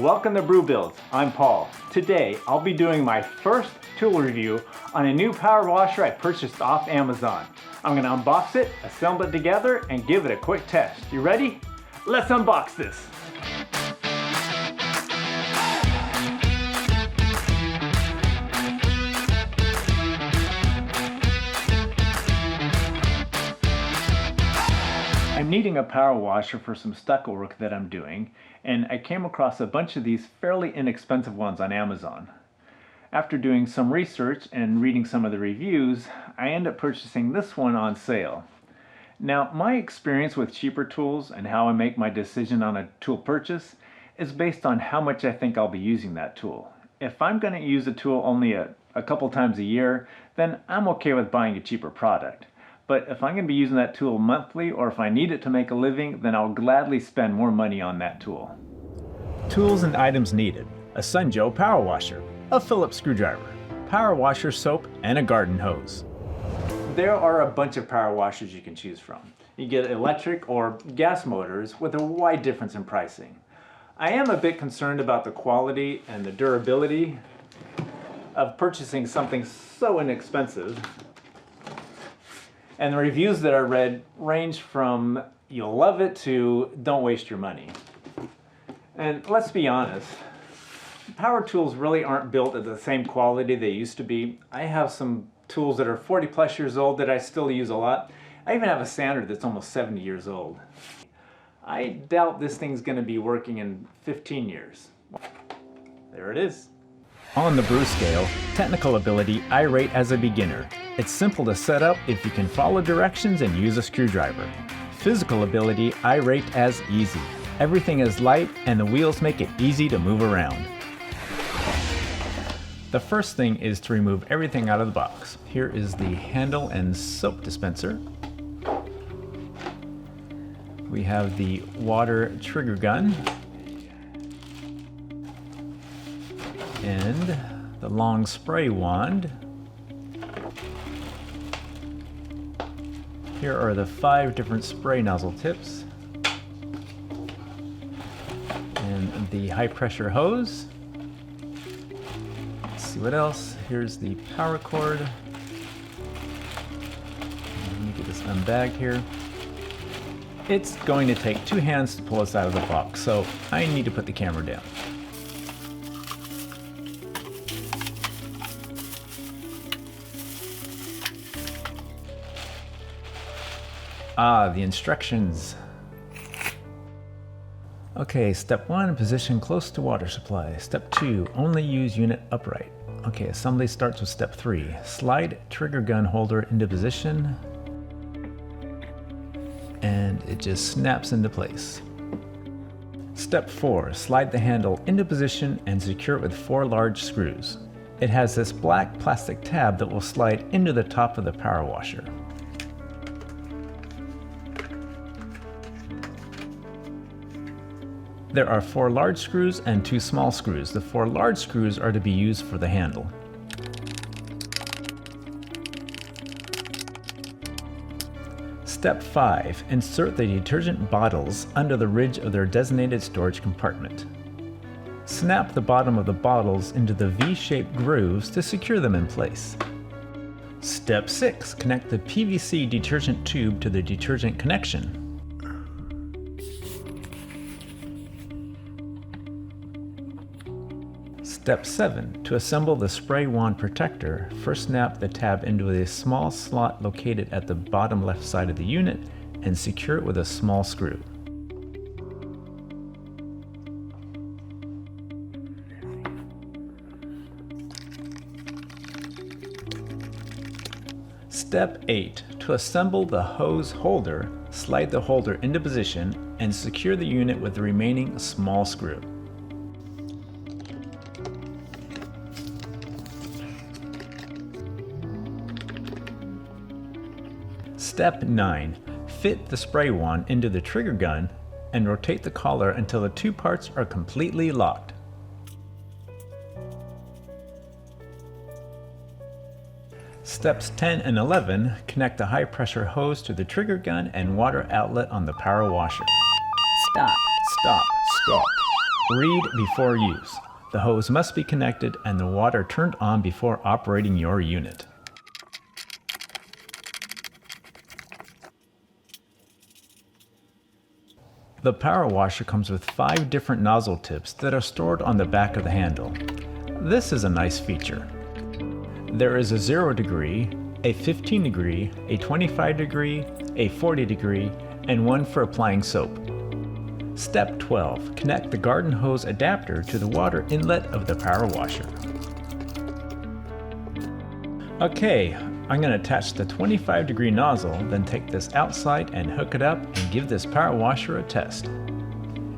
welcome to Brew Builds. I'm Paul. Today, I'll be doing my first tool review on a new power washer I purchased off Amazon. I'm gonna unbox it, assemble it together, and give it a quick test. You ready? Let's unbox this. I'm needing a power washer for some stucco work that I'm doing, and I came across a bunch of these fairly inexpensive ones on Amazon. After doing some research and reading some of the reviews, I ended up purchasing this one on sale. Now, my experience with cheaper tools and how I make my decision on a tool purchase is based on how much I think I'll be using that tool. If I'm going to use a tool only a couple times a year, then I'm okay with buying a cheaper product. But if I'm going to be using that tool monthly, or if I need it to make a living, then I'll gladly spend more money on that tool. Tools and items needed: a Sunjoe power washer, a Phillips screwdriver, power washer soap, and a garden hose. There are a bunch of power washers you can choose from. You get electric or gas motors with a wide difference in pricing. I am a bit concerned about the quality and the durability of purchasing something so inexpensive. And the reviews that I read range from "you'll love it" to "don't waste your money." And let's be honest, power tools really aren't built at the same quality they used to be. I have some tools that are 40 plus years old that I still use a lot. I even have a sander that's almost 70 years old. I doubt this thing's going to be working in 15 years. There it is. On the brew scale, technical ability I rate as a beginner. It's simple to set up if you can follow directions and use a screwdriver. Physical ability I rate as easy. Everything is light and the wheels make it easy to move around. The first thing is to remove everything out of the box. Here is the handle and soap dispenser. We have the water trigger gun and the long spray wand. Here are the 5 different spray nozzle tips and the high pressure hose. Let's see what else. Here's the power cord. Let me get this unbagged here. It's going to take 2 hands to pull this out of the box, so I need to put the camera down. The instructions. Okay, step 1, position close to water supply. Step 2, only use unit upright. Okay, assembly starts with step 3. Slide trigger gun holder into position, and it just snaps into place. Step 4, slide the handle into position and secure it with 4 large screws. It has this black plastic tab that will slide into the top of the power washer. There are 4 large screws and 2 small screws. The 4 large screws are to be used for the handle. Step 5. Insert the detergent bottles under the ridge of their designated storage compartment. Snap the bottom of the bottles into the V-shaped grooves to secure them in place. Step 6. Connect the PVC detergent tube to the detergent connection. Step 7. To assemble the spray wand protector, first snap the tab into a small slot located at the bottom left side of the unit and secure it with a small screw. Step 8. To assemble the hose holder, slide the holder into position and secure the unit with the remaining small screw. Step 9. Fit the spray wand into the trigger gun and rotate the collar until the 2 parts are completely locked. Steps 10 and 11. Connect the high pressure hose to the trigger gun and water outlet on the power washer. Stop. Stop. Stop. Read before use. The hose must be connected and the water turned on before operating your unit. The power washer comes with 5 different nozzle tips that are stored on the back of the handle. This is a nice feature. There is a 0 degree, a 15 degree, a 25 degree, a 40 degree, and one for applying soap. Step 12. Connect the garden hose adapter to the water inlet of the power washer. Okay, I'm going to attach the 25 degree nozzle, then take this outside and hook it up and give this power washer a test.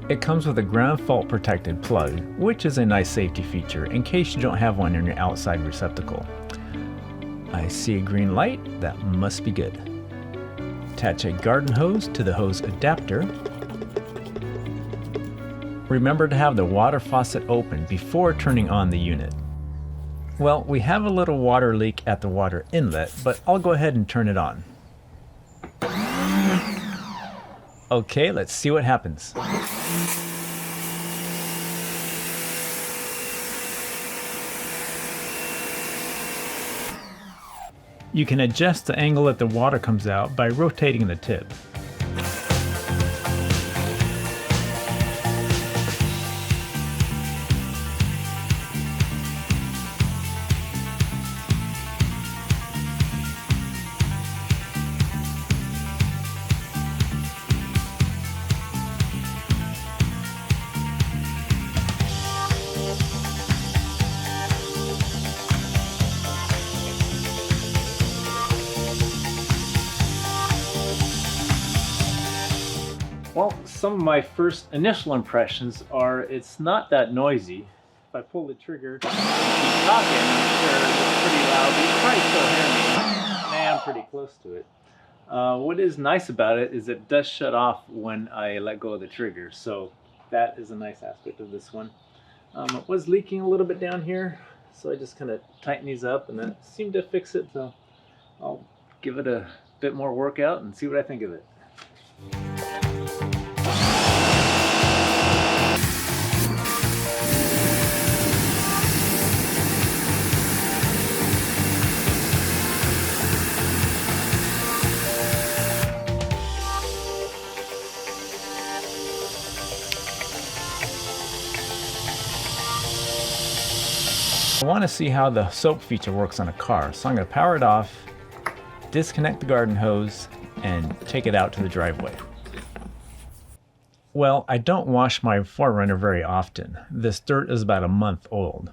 It comes with a ground fault protected plug, which is a nice safety feature in case you don't have one in your outside receptacle. I see a green light, that must be good. Attach a garden hose to the hose adapter. Remember to have the water faucet open before turning on the unit. Well, we have a little water leak at the water inlet, but I'll go ahead and turn it on. Okay, let's see what happens. You can adjust the angle that the water comes out by rotating the tip. Well, some of my first initial impressions are it's not that noisy. If I pull the trigger and keep talking, I'm sure it's pretty loud, but you can probably still hear me. Man, I'm pretty close to it. What is nice about it is it does shut off when I let go of the trigger, so that is a nice aspect of this one. It was leaking a little bit down here, so I just kind of tightened these up and that seemed to fix it, so I'll give it a bit more workout and see what I think of it. I want to see how the soap feature works on a car, so I'm going to power it off, disconnect the garden hose, and take it out to the driveway. Well, I don't wash my 4Runner very often. This dirt is about a month old.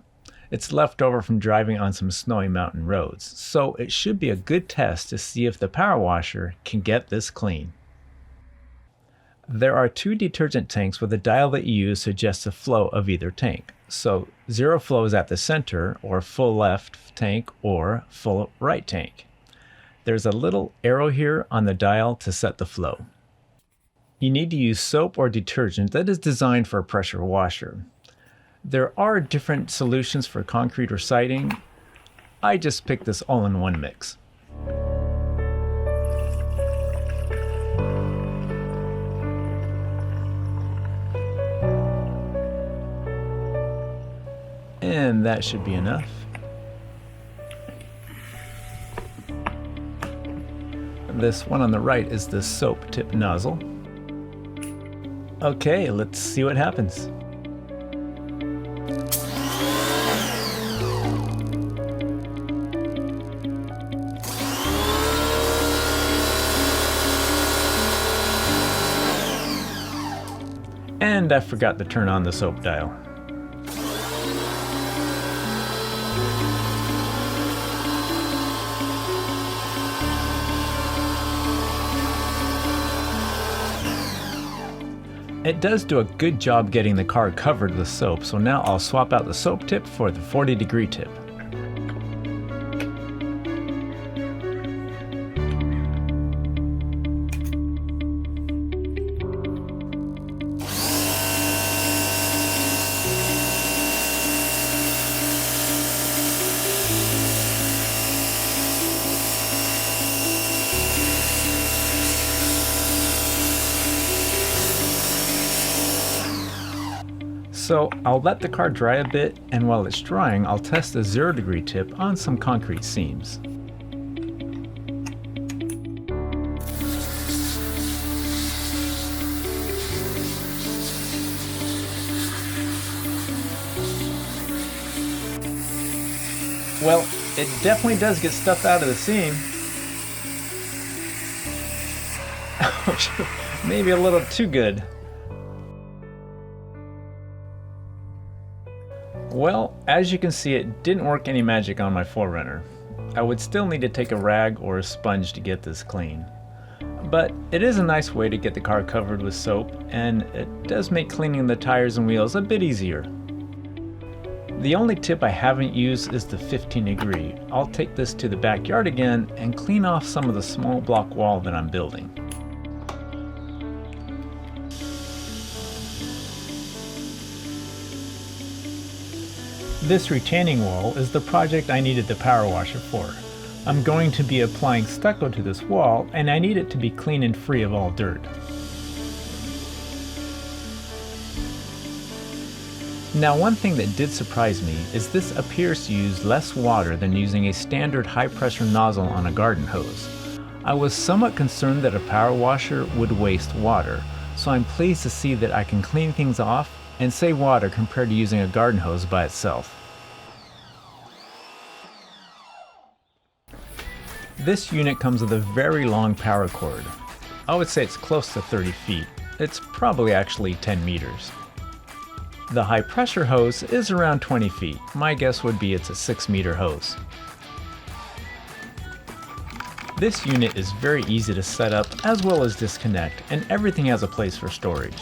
It's left over from driving on some snowy mountain roads, so it should be a good test to see if the power washer can get this clean. There are 2 detergent tanks with a dial that you use to adjust the flow of either tank. So 0 flow is at the center, or full left tank, or full right tank. There's a little arrow here on the dial to set the flow. You need to use soap or detergent that is designed for a pressure washer. There are different solutions for concrete or siding. I just picked this all-in-one mix. And that should be enough. This one on the right is the soap tip nozzle. Okay, let's see what happens. And I forgot to turn on the soap dial. It does do a good job getting the car covered with soap, so now I'll swap out the soap tip for the 40-degree tip. So I'll let the car dry a bit, and while it's drying, I'll test a 0-degree tip on some concrete seams. Well, it definitely does get stuff out of the seam. Ouch, maybe a little too good. Well, as you can see, it didn't work any magic on my 4Runner. I would still need to take a rag or a sponge to get this clean. But it is a nice way to get the car covered with soap, and it does make cleaning the tires and wheels a bit easier. The only tip I haven't used is the 15-degree. I'll take this to the backyard again and clean off some of the small block wall that I'm building. This retaining wall is the project I needed the power washer for. I'm going to be applying stucco to this wall, and I need it to be clean and free of all dirt. Now, one thing that did surprise me is this appears to use less water than using a standard high-pressure nozzle on a garden hose. I was somewhat concerned that a power washer would waste water, so I'm pleased to see that I can clean things off and save water compared to using a garden hose by itself. This unit comes with a very long power cord. I would say it's close to 30 feet. It's probably actually 10 meters. The high pressure hose is around 20 feet. My guess would be it's a 6-meter hose. This unit is very easy to set up as well as disconnect, and everything has a place for storage.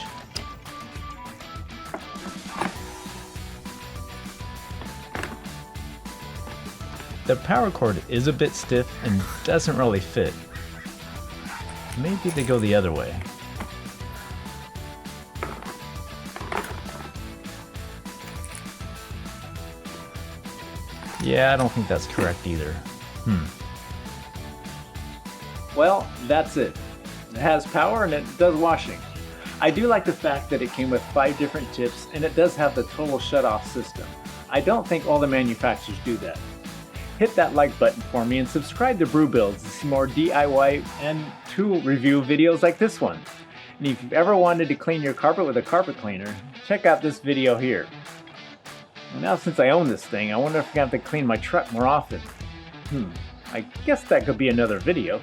The power cord is a bit stiff and doesn't really fit. Maybe they go the other way. Yeah, I don't think that's correct either. Well, that's it. It has power and it does washing. I do like the fact that it came with 5 different tips, and it does have the total shut-off system. I don't think all the manufacturers do that. Hit that like button for me and subscribe to Brew Builds to see more DIY and tool review videos like this one. And if you've ever wanted to clean your carpet with a carpet cleaner, check out this video here. Now, since I own this thing, I wonder if I'm going to have to clean my truck more often. I guess that could be another video.